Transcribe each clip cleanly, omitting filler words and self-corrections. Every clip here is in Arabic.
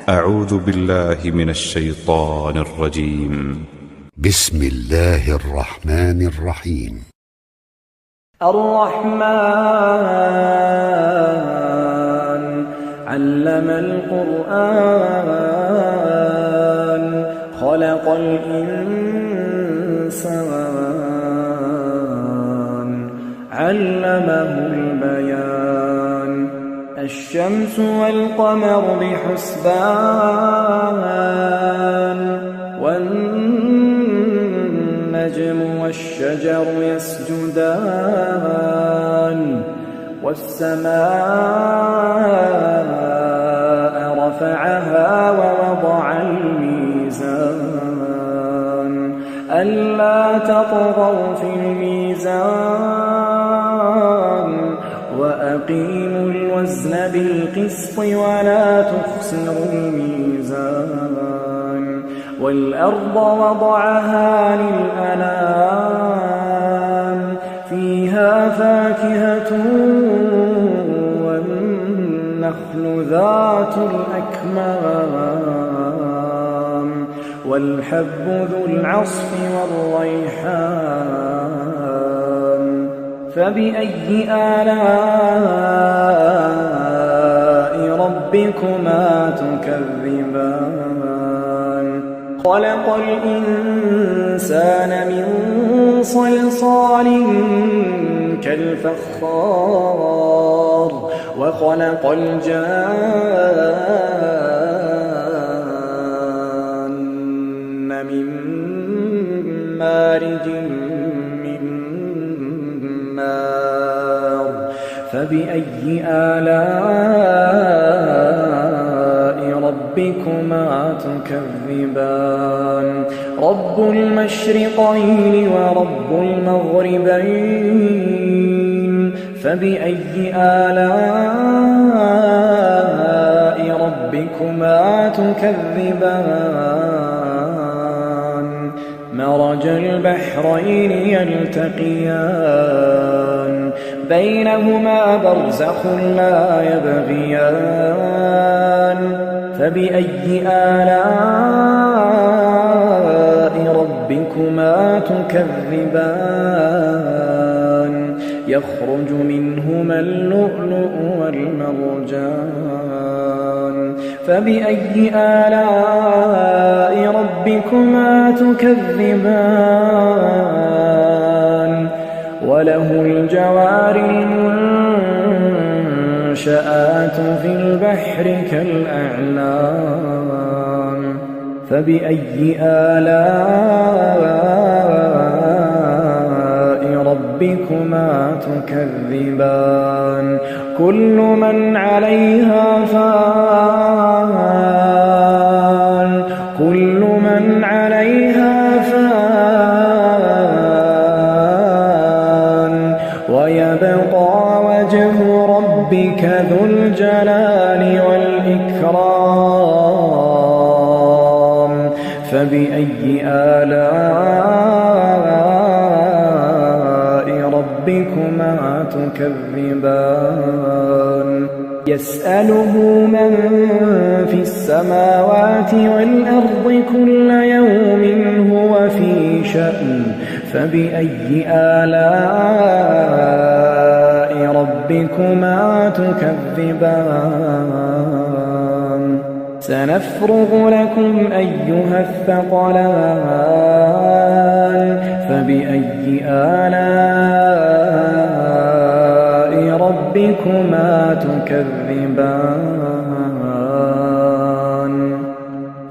أعوذ بالله من الشيطان الرجيم. بسم الله الرحمن الرحيم. الرحمن علم القرآن خلق الإنسان علمه البيان الشمس والقمر بحسبان والنجم والشجر يسجدان والسماء رفعها ووضع الميزان ألا تطغوا في الميزان وأقيموا الوزن بالقسط ولا تخسروا الميزان والأرض وضعها للأنام فيها فاكهة والنخل ذات الأكمام والحب ذو العصف والريحان فبأي آلاء ربكما تكذبان خلق الإنسان من صلصال كالفخار وخلق الجان من مارج من نار فبأي آلاء ربكما تكذبان رب المشرقين ورب المغربين فبأي آلاء ربكما تكذبان مرج البحرين يلتقيان بينهما برزخ لا يبغيان فبأي آلاء ربكما تكذبان يخرج منهما اللؤلؤ والمرجان فبأي آلاء ربكما تكذبان وله الجوار المنشآت في البحر كالأعلام فبأي آلاء ربكما تكذبان كل من عليها فان كل من عليها فان ويبقى وجه ربك ذو الجلال والإكرام فبأي آلاء ربكما تكذبان يسأله من في السماوات والأرض كل يوم هو في شأن فبأي آلاء ربكما تكذبان سنفرغ لكم أيها الثقلان فبأي آلاء ربكما تكذبان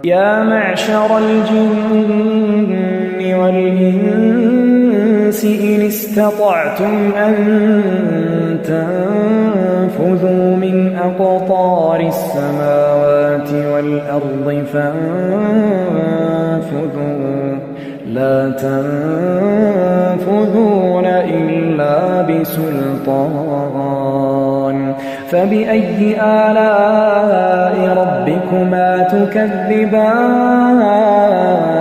يا معشر الجن والإنس إن استطعتم أن تنفذوا من أقطار السماوات والأرض فانفذوا لا تنفذون إلا بسلطان فبأي آلاء ربكما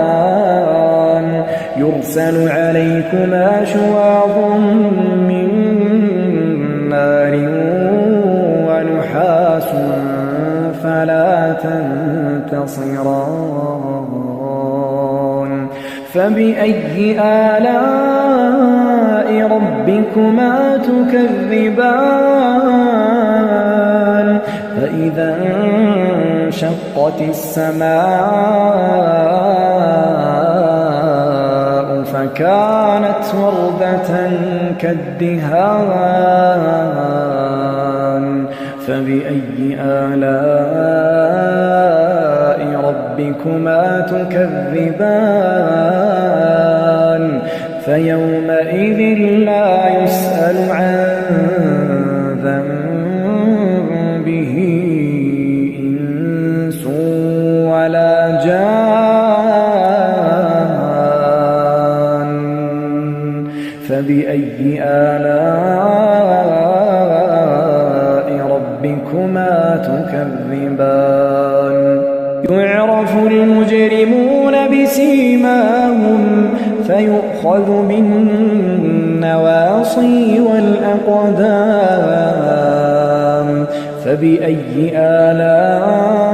تكذبان يرسل عليكما شواظ من نار ونحاس فلا تنتصران فبأي آلاء ربكما تكذبان فإذا انشقت السماء فكانت وردة كالدهان فبأي آلاء ربكما تكذبان فيومئذ لا يسأل عن ذنبه إنس ولا جان فبأي آلاء ربكما تكذبان يعرف المجرمون بسيماهم فيؤخذ بالنواصي والأقدام فبأي آلاء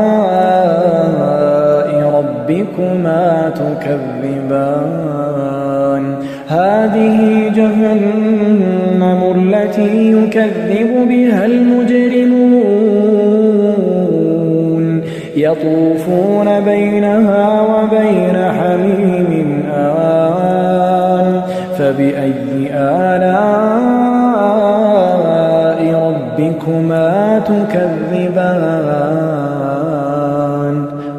ربكما تكذبان هذه جهنم التي يكذب بها المجرمون يطوفون بينها وبين حميم آن فبأي آلاء ربكما تكذبان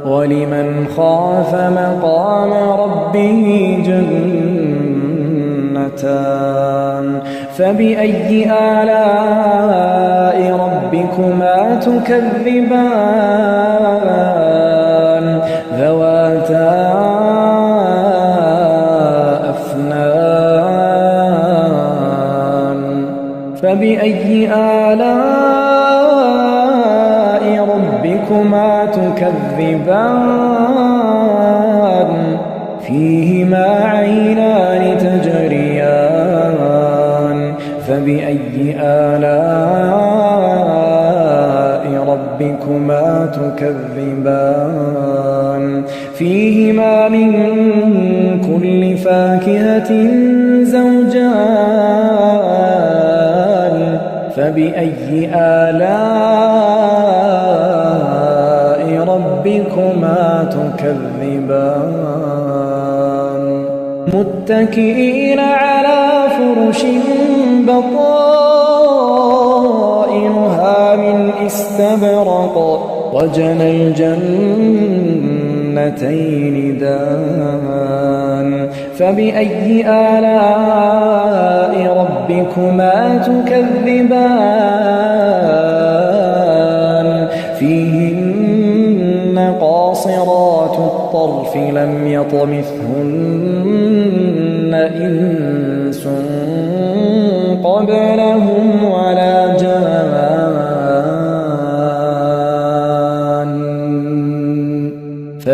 ولمن خاف مقام ربه جنتان فبأي آلاء ربكما تكذبان ذواتا أفنان فبأي آلاء ربكما تكذبان فيهما عينان تجريان فبأي آلاء ربكما تكذبان فيهما من كل فاكهة زوجان فبأي آلاء ربكما تكذبان متكئين على فرش بطائنها من استبرق وجنى الجنتين دان فبأي آلاء ربكما تكذبان فيهن قاصرات الطرف لم يطمثهن إنس قبلهم ولا جان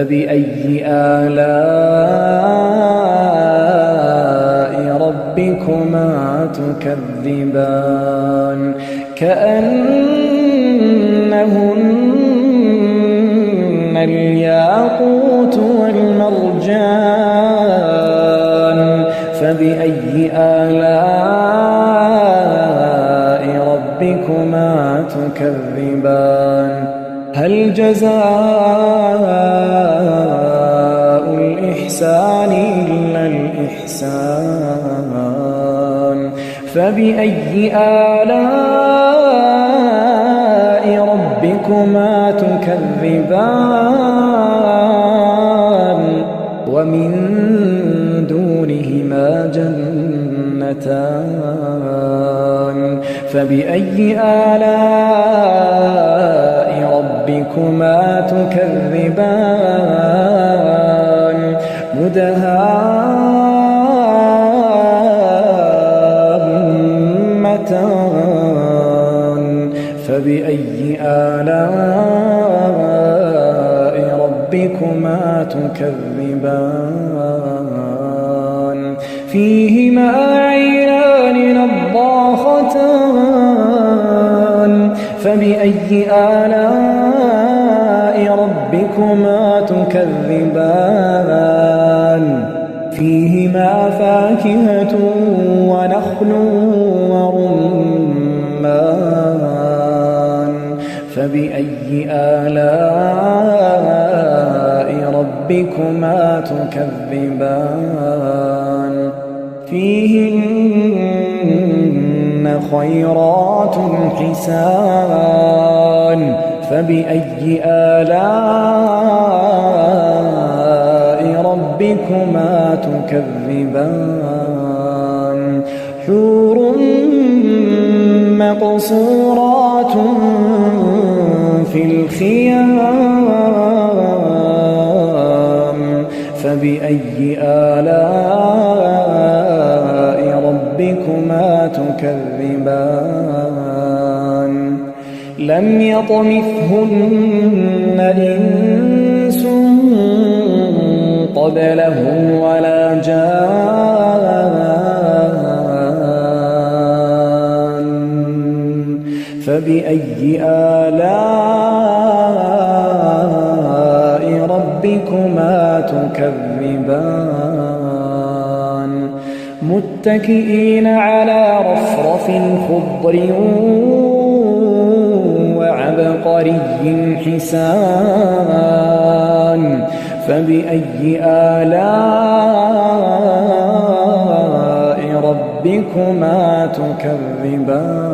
فبأي آلاء ربكما تكذبان كأنهن الياقوت والمرجان فبأي آلاء ربكما تكذبان هل جزاء الإحسان إلا الإحسان فبأي آلاء ربكما تكذبان ومن دونهما جنتان فبأي آلاء ربكما تكذبان مدهامتان فبأي آلاء ربكما تكذبان فيهما عينان نضاختان فبأي آلاء ربكما تكذبان فيهما فاكهة ونخل ورمان فبأي آلاء ربكما تكذبان فيهن خيرات حسان فبأي آلاء ربكما تكذبان حور مقصورات في الخيام فبأي آلاء ربكما تكذبان لم يطمثهن إنس قبلهم ولا جان فبأي آلاء ربكما تكذبان متكئين على رفرف خضر وعبقري حسان فبأي آلاء ربكما تكذبان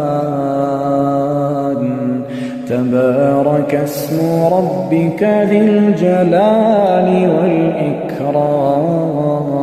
تبارك اسم ربك ذي الجلال والإكرام